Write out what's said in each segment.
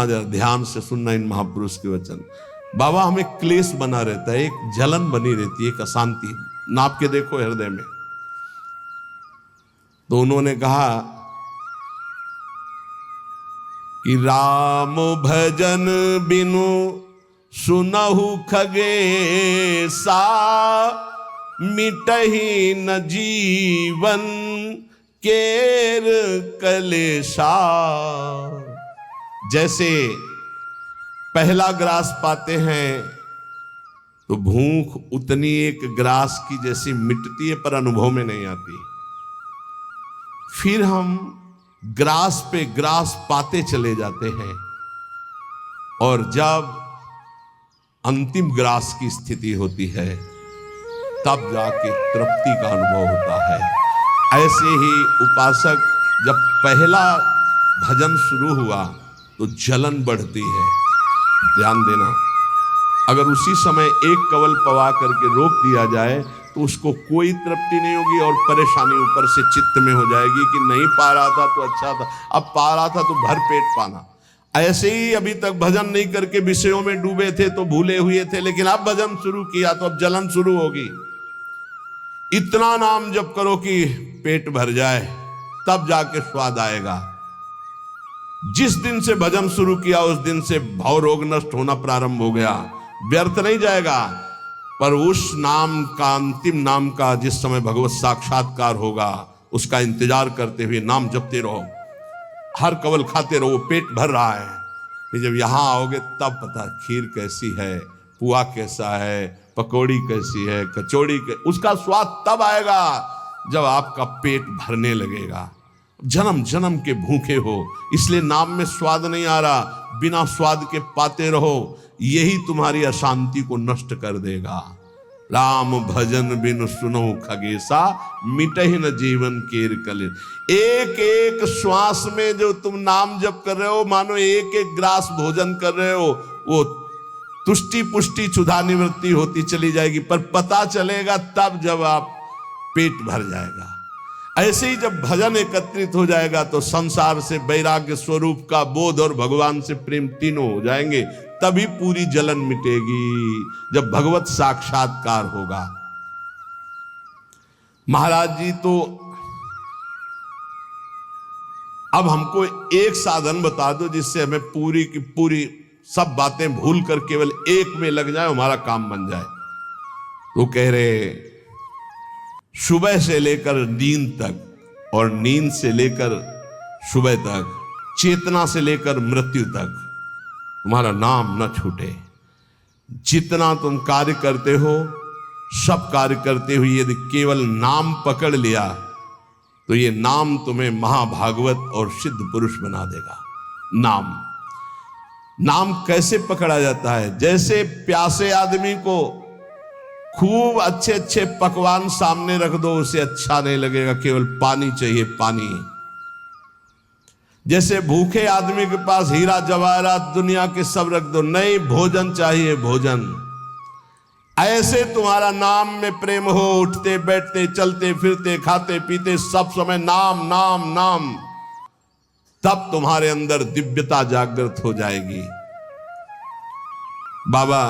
ध्यान से सुनना इन महापुरुष के वचन। बाबा, हमें क्लेश बना रहता है, एक जलन बनी रहती है, एक अशांति। नाप के देखो हृदय में। तो उन्होंने कहा कि राम भजन बिनु सुनहु खगेसा, मिटहि न जीवन केर कलेशा। जैसे पहला ग्रास पाते हैं तो भूख उतनी एक ग्रास की जैसी मिटती है, पर अनुभव में नहीं आती। फिर हम ग्रास पे ग्रास पाते चले जाते हैं, और जब अंतिम ग्रास की स्थिति होती है तब जाके तृप्ति का अनुभव होता है। ऐसे ही उपासक जब पहला भजन शुरू हुआ तो जलन बढ़ती है। ध्यान देना, अगर उसी समय एक कवल पवा करके रोक दिया जाए तो उसको कोई तृप्ति नहीं होगी और परेशानी ऊपर से चित्त में हो जाएगी कि नहीं पा रहा था तो अच्छा था, अब पा रहा था तो भर पेट पाना। ऐसे ही अभी तक भजन नहीं करके विषयों में डूबे थे तो भूले हुए थे, लेकिन अब भजन शुरू किया तो अब जलन शुरू होगी। इतना नाम जप करो कि पेट भर जाए, तब जाके स्वाद आएगा। जिस दिन से भजन शुरू किया उस दिन से भव रोग नष्ट होना प्रारंभ हो गया। व्यर्थ नहीं जाएगा, पर उस नाम का, अंतिम नाम का, जिस समय भगवत साक्षात्कार होगा उसका इंतजार करते हुए नाम जपते रहो, हर कवल खाते रहो। पेट भर रहा है, फिर जब यहां आओगे तब पता खीर कैसी है, पुआ कैसा है, पकौड़ी कैसी है, कचौड़ी उसका स्वाद तब आएगा जब आपका पेट भरने लगेगा। जन्म जन्म के भूखे हो, इसलिए नाम में स्वाद नहीं आ रहा, बिना स्वाद के पाते रहो, यही तुम्हारी अशांति को नष्ट कर देगा। राम भजन बिनु सुनो खगेसा, मिटहि न जीवन केर कलेश। एक एक श्वास में जो तुम नाम जप कर रहे हो, मानो एक एक ग्रास भोजन कर रहे हो, वो तुष्टि पुष्टि क्षुधा निवृत्ति होती चली जाएगी, पर पता चलेगा तब जब आप पेट भर जाएगा। ऐसे ही जब भजन एकत्रित हो जाएगा तो संसार से वैराग्य स्वरूप का बोध और भगवान से प्रेम तीनों हो जाएंगे, तभी पूरी जलन मिटेगी, जब भगवत साक्षात्कार होगा। महाराज जी तो अब हमको एक साधन बता दो जिससे हमें पूरी की पूरी सब बातें भूल कर केवल एक में लग जाए, हमारा काम बन जाए। तो कह रहे सुबह से लेकर नींद तक और नींद से लेकर सुबह तक, चेतना से लेकर मृत्यु तक तुम्हारा नाम न छूटे। जितना तुम कार्य करते हो, सब कार्य करते हुए यदि केवल नाम पकड़ लिया तो ये नाम तुम्हें महाभागवत और सिद्ध पुरुष बना देगा। नाम कैसे पकड़ा जाता है? जैसे प्यासे आदमी को खूब अच्छे अच्छे पकवान सामने रख दो, उसे अच्छा नहीं लगेगा, केवल पानी चाहिए, पानी। जैसे भूखे आदमी के पास हीरा जवाहरात दुनिया के सब रख दो, नहीं, भोजन चाहिए, भोजन। ऐसे तुम्हारा नाम में प्रेम हो, उठते बैठते चलते फिरते खाते पीते सब समय नाम नाम नाम, तब तुम्हारे अंदर दिव्यता जागृत हो जाएगी। बाबा,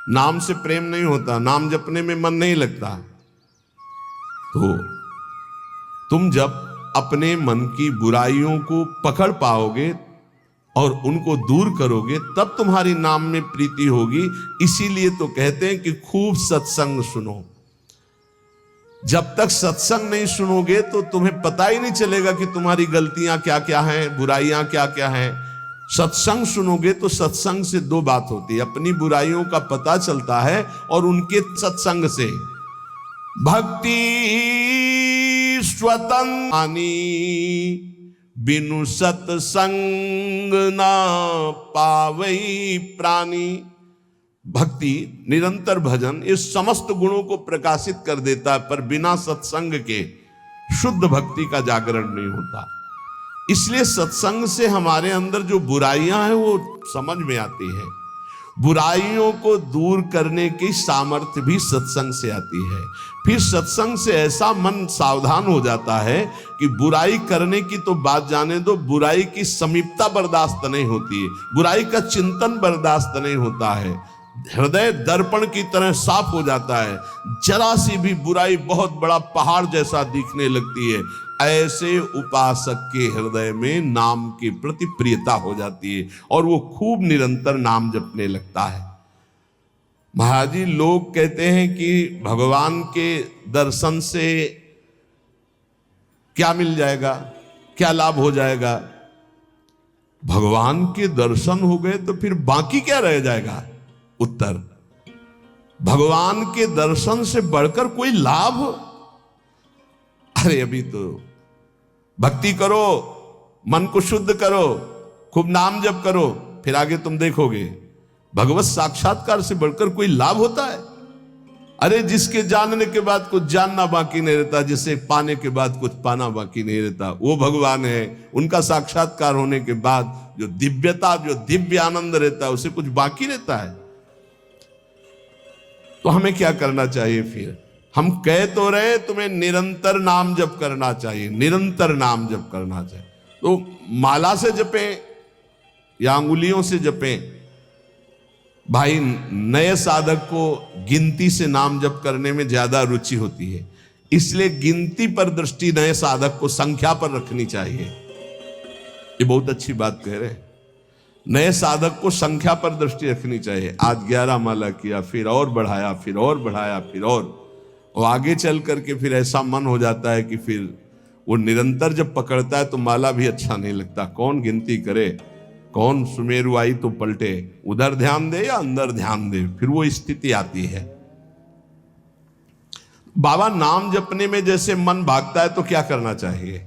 नाम से प्रेम नहीं होता, नाम जपने में मन नहीं लगता, तो तुम जब अपने मन की बुराइयों को पकड़ पाओगे और उनको दूर करोगे तब तुम्हारी नाम में प्रीति होगी। इसीलिए तो कहते हैं कि खूब सत्संग सुनो। जब तक सत्संग नहीं सुनोगे तो तुम्हें पता ही नहीं चलेगा कि तुम्हारी गलतियां क्या क्या हैं, बुराइयां क्या क्या हैं। सत्संग सुनोगे तो सत्संग से दो बात होती है, अपनी बुराइयों का पता चलता है और उनके सत्संग से भक्ति स्वतंत्रानी बिनु सत्संग ना पावई प्राणी। भक्ति, निरंतर भजन, इस समस्त गुणों को प्रकाशित कर देता है, पर बिना सत्संग के शुद्ध भक्ति का जागरण नहीं होता। इसलिए सत्संग से हमारे अंदर जो बुराइयां हैं वो समझ में आती है। बुराइयों को दूर करने की सामर्थ्य भी सत्संग से आती है। फिर सत्संग से ऐसा मन सावधान हो जाता है कि बुराई करने की तो बात जाने दो, बुराई की समीपता बर्दाश्त नहीं होती है, बुराई का चिंतन बर्दाश्त नहीं होता है। हृदय दर्पण की तरह साफ हो जाता है, जरा सी भी बुराई बहुत बड़ा पहाड़ जैसा दिखने लगती है। ऐसे उपासक के हृदय में नाम के प्रति प्रियता हो जाती है और वो खूब निरंतर नाम जपने लगता है। महाराज जी, लोग कहते हैं कि भगवान के दर्शन से क्या मिल जाएगा, क्या लाभ हो जाएगा। भगवान के दर्शन हो गए तो फिर बाकी क्या रह जाएगा। उत्तर, भगवान के दर्शन से बढ़कर कोई लाभ। अरे अभी तो भक्ति करो, मन को शुद्ध करो, खूब नाम जप करो, फिर आगे तुम देखोगे भगवत साक्षात्कार से बढ़कर कोई लाभ होता है। अरे जिसके जानने के बाद कुछ जानना बाकी नहीं रहता, जिसे पाने के बाद कुछ पाना बाकी नहीं रहता, वो भगवान है। उनका साक्षात्कार होने के बाद जो दिव्यता, जो दिव्य आनंद रहता है, उसे कुछ बाकी रहता है। तो हमें क्या करना चाहिए फिर? हम कह तो रहे तुम्हें निरंतर नाम जप करना चाहिए, निरंतर नाम जप करना चाहिए। तो माला से जपें या अंगुलियों से जपें। भाई, नए साधक को गिनती से नाम जप करने में ज्यादा रुचि होती है, इसलिए गिनती पर दृष्टि नए साधक को संख्या पर रखनी चाहिए। ये बहुत अच्छी बात कह रहे हैं। नए साधक को संख्या पर दृष्टि रखनी चाहिए। आज 11 माला किया, फिर और बढ़ाया, फिर और बढ़ाया, फिर और आगे चल करके फिर ऐसा मन हो जाता है कि फिर वो निरंतर जब पकड़ता है तो माला भी अच्छा नहीं लगता। कौन गिनती करे, कौन सुमेरु आई तो पलटे, उधर ध्यान दे या अंदर ध्यान दे, फिर वो स्थिति आती है। बाबा, नाम जपने में जैसे मन भागता है तो क्या करना चाहिए?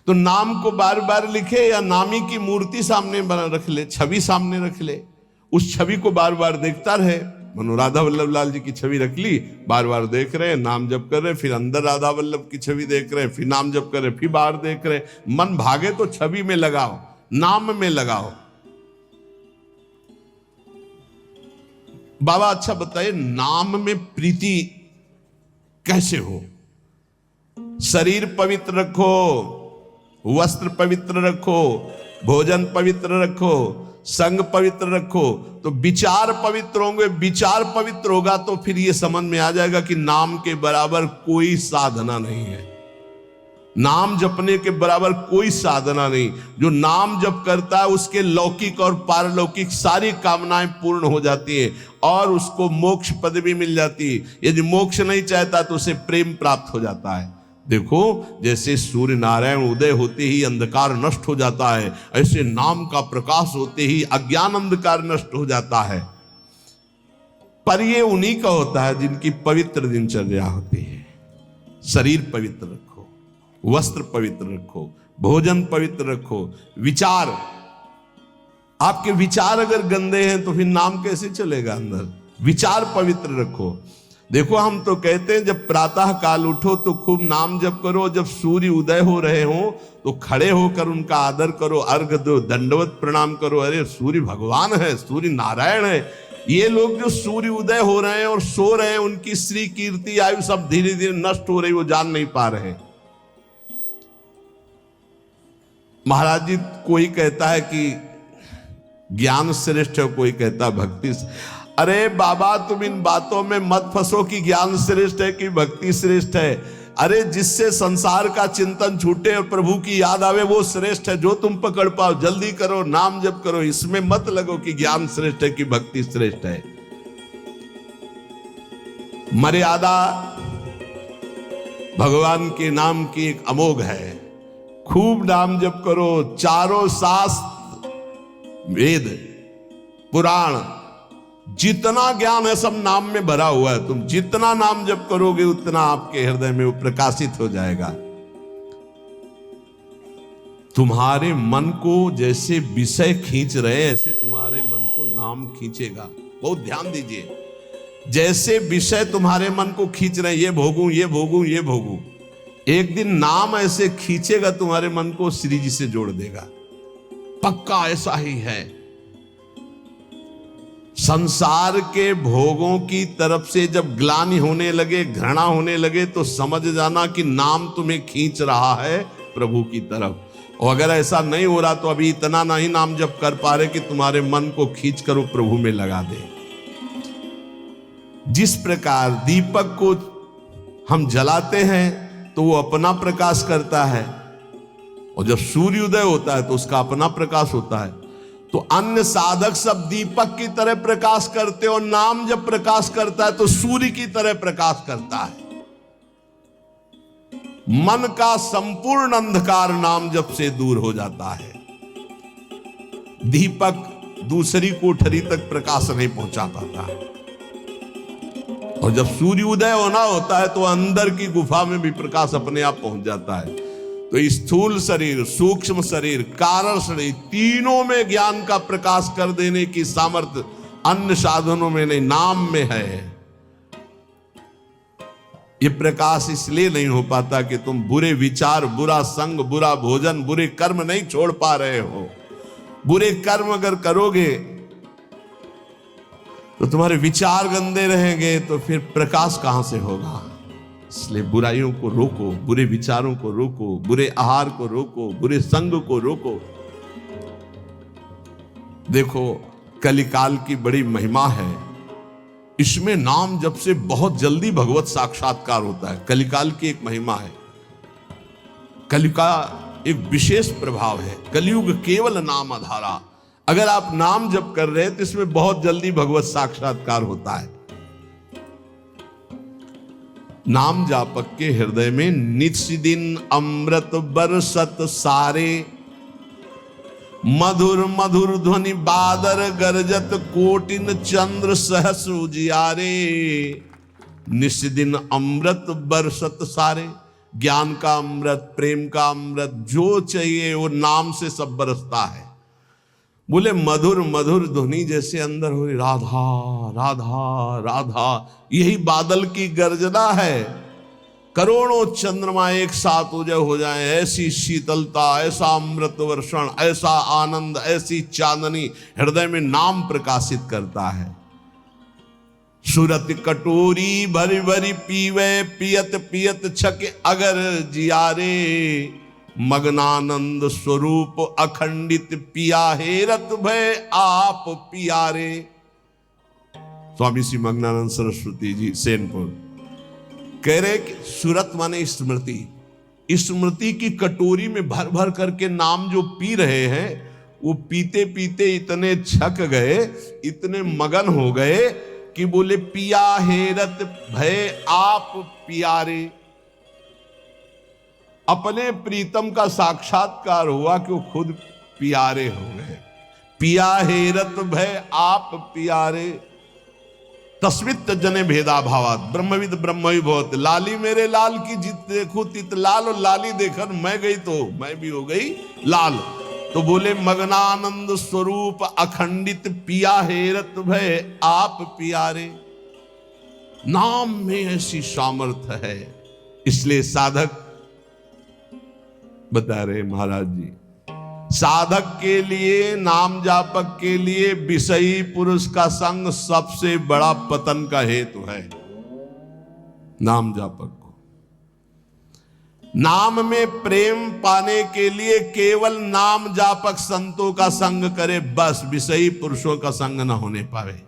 तो नाम को बार बार लिखे या नामी की मूर्ति सामने बना रख ले, छवि सामने रख ले, उस छवि को बार बार देखता रहे। मनो राधा वल्लभ लाल जी की छवि रख ली, बार बार देख रहे हैं, नाम जप कर रहे हैं, फिर अंदर राधा वल्लभ की छवि देख रहे हैं, फिर नाम जप कर रहे हैं, फिर बाहर देख रहे हैं। मन भागे तो छवि में लगाओ, नाम में लगाओ। बाबा अच्छा बताइए, नाम में प्रीति कैसे हो? शरीर पवित्र रखो, वस्त्र पवित्र रखो, भोजन पवित्र रखो, संग पवित्र रखो, तो विचार पवित्र होंगे। विचार पवित्र होगा तो फिर ये समझ में आ जाएगा कि नाम के बराबर कोई साधना नहीं है, नाम जपने के बराबर कोई साधना नहीं। जो नाम जप करता है उसके लौकिक और पारलौकिक सारी कामनाएं पूर्ण हो जाती हैं और उसको मोक्ष पदवी मिल जाती है। यदि मोक्ष नहीं चाहता तो उसे प्रेम प्राप्त हो जाता है। देखो, जैसे सूर्य नारायण उदय होते ही अंधकार नष्ट हो जाता है, ऐसे नाम का प्रकाश होते ही अज्ञान अंधकार नष्ट हो जाता है। पर ये उन्हीं का होता है जिनकी पवित्र दिनचर्या होती है। शरीर पवित्र रखो, वस्त्र पवित्र रखो, भोजन पवित्र रखो, विचार, आपके विचार अगर गंदे हैं तो फिर नाम कैसे चलेगा अंदर? विचार पवित्र रखो। देखो, हम तो कहते हैं जब प्रातः काल उठो तो खूब नाम जप करो, जब सूर्य उदय हो रहे हो तो खड़े होकर उनका आदर करो, अर्घ दो, दंडवत प्रणाम करो। अरे सूर्य भगवान है, सूर्य नारायण है। ये लोग जो सूर्य उदय हो रहे हैं और सो रहे हैं, उनकी श्री कीर्ति आयु सब धीरे धीरे नष्ट हो रही, वो जान नहीं पा रहे। महाराज जी, कोई कहता है कि ज्ञान श्रेष्ठ है, कोई कहता है भक्ति। अरे बाबा, तुम इन बातों में मत फंसो कि ज्ञान श्रेष्ठ है कि भक्ति श्रेष्ठ है। अरे जिससे संसार का चिंतन छूटे और प्रभु की याद आवे वो श्रेष्ठ है। जो तुम पकड़ पाओ जल्दी करो, नाम जप करो, इसमें मत लगो कि ज्ञान श्रेष्ठ है कि भक्ति श्रेष्ठ है। मर्यादा भगवान के नाम की एक अमोघ है। खूब नाम जप करो, चारों शास्त्र, वेद, पुराण, जितना ज्ञान है सब नाम में भरा हुआ है। तुम जितना नाम जप करोगे उतना आपके हृदय में वो प्रकाशित हो जाएगा। तुम्हारे मन को जैसे विषय खींच रहे ऐसे तुम्हारे मन को नाम खींचेगा। बहुत ध्यान दीजिए, जैसे विषय तुम्हारे मन को खींच रहे, ये भोगूं, ये भोगूं, ये भोगूं, एक दिन नाम ऐसे खींचेगा तुम्हारे मन को, श्री जी से जोड़ देगा। पक्का ऐसा ही है। संसार के भोगों की तरफ से जब ग्लानि होने लगे, घृणा होने लगे, तो समझ जाना कि नाम तुम्हें खींच रहा है प्रभु की तरफ। और अगर ऐसा नहीं हो रहा तो अभी इतना नहीं नाम जप कर पा रहे कि तुम्हारे मन को खींच कर वो प्रभु में लगा दे। जिस प्रकार दीपक को हम जलाते हैं तो वो अपना प्रकाश करता है, और जब सूर्योदय होता है तो उसका अपना प्रकाश होता है। तो अन्य साधक सब दीपक की तरह प्रकाश करते, और नाम जब प्रकाश करता है तो सूर्य की तरह प्रकाश करता है। मन का संपूर्ण अंधकार नाम जप से दूर हो जाता है। दीपक दूसरी कोठरी तक प्रकाश नहीं पहुंचा पाता, और जब सूर्योदय होना होता है तो अंदर की गुफा में भी प्रकाश अपने आप पहुंच जाता है। तो स्थूल शरीर, सूक्ष्म शरीर, कारण शरीर, तीनों में ज्ञान का प्रकाश कर देने की सामर्थ्य अन्य साधनों में नहीं, नाम में है। ये प्रकाश इसलिए नहीं हो पाता कि तुम बुरे विचार, बुरा संग, बुरा भोजन, बुरे कर्म नहीं छोड़ पा रहे हो। बुरे कर्म अगर करोगे तो तुम्हारे विचार गंदे रहेंगे, तो फिर प्रकाश कहां से होगा। इसलिए बुराइयों को रोको, बुरे विचारों को रोको, बुरे आहार को रोको, बुरे संग को रोको। देखो, कलिकाल की बड़ी महिमा है। इसमें नाम जप से बहुत जल्दी भगवत साक्षात्कार होता है। कलिकाल की एक महिमा है। कलि का एक विशेष प्रभाव है। कलयुग केवल नाम आधारा। अगर आप नाम जप कर रहे हैं तो इसमें बहुत जल्दी भगवत साक्षात्कार होता है। नाम जापक के हृदय में नित्य दिन अमृत बरसत सारे, मधुर मधुर ध्वनि बादर गरजत, कोटिन चंद्र सहस उजियारे। नित्य दिन अमृत बरसत सारे, ज्ञान का अमृत, प्रेम का अमृत, जो चाहिए वो नाम से सब बरसता है। बोले मधुर मधुर ध्वनि जैसे अंदर हो रही, राधा राधा राधा, यही बादल की गर्जना है। करोड़ों चंद्रमा एक साथ उदय हो जाए, ऐसी शीतलता, ऐसा अमृत वर्षण, ऐसा आनंद, ऐसी चांदनी हृदय में नाम प्रकाशित करता है। सुरत कटोरी भरी भरी पीवे, पियत पियत छक अगर जियारे। मग्नानंद स्वरूप अखंडित पिया हेरत भय आप पियारे। स्वामी श्री मग्नानंद सरस्वती जी सेनपुर कह रहे कि सुरत माने स्मृति। स्मृति की कटोरी में भर भर करके नाम जो पी रहे हैं, वो पीते पीते इतने छक गए, इतने मगन हो गए कि बोले पिया हेरत भय आप पियारे। अपने प्रीतम का साक्षात्कार हुआ कि वो खुद प्यारे हो गए। पिया हेरत भय आप प्यारे, तस्मित जने भेदा भावात, ब्रह्मविद ब्रह्मवि भवत। लाली मेरे लाल की जित देखो तित लाल, और लाली देखकर मैं गई तो मैं भी हो गई लाल। तो बोले मग्नानंद स्वरूप अखंडित पिया हेरत भय आप प्यारे। नाम में ऐसी सामर्थ्य है। इसलिए साधक बता रहे महाराज जी, साधक के लिए, नाम जापक के लिए विषयी पुरुष का संग सबसे बड़ा पतन का हेतु है। नाम जापक को नाम में प्रेम पाने के लिए केवल नाम जापक संतों का संग करे, बस विषयी पुरुषों का संग न होने पावे।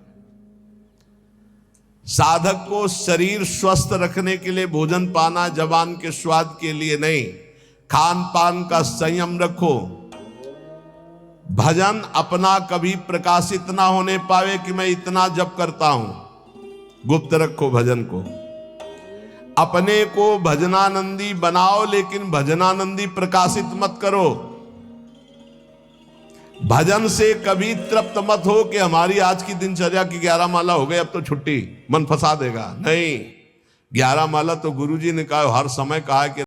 साधक को शरीर स्वस्थ रखने के लिए भोजन पाना जबान के स्वाद के लिए नहीं, खान पान का संयम रखो। भजन अपना कभी प्रकाशित ना होने पावे कि मैं इतना जप करता हूं, गुप्त रखो भजन को। अपने को भजनानंदी बनाओ, लेकिन भजनानंदी प्रकाशित मत करो। भजन से कभी तृप्त मत हो कि हमारी आज की दिनचर्या की 11 माला हो गई, अब तो छुट्टी, मन फंसा देगा। नहीं, 11 माला तो गुरुजी ने कहा हर समय कहा कि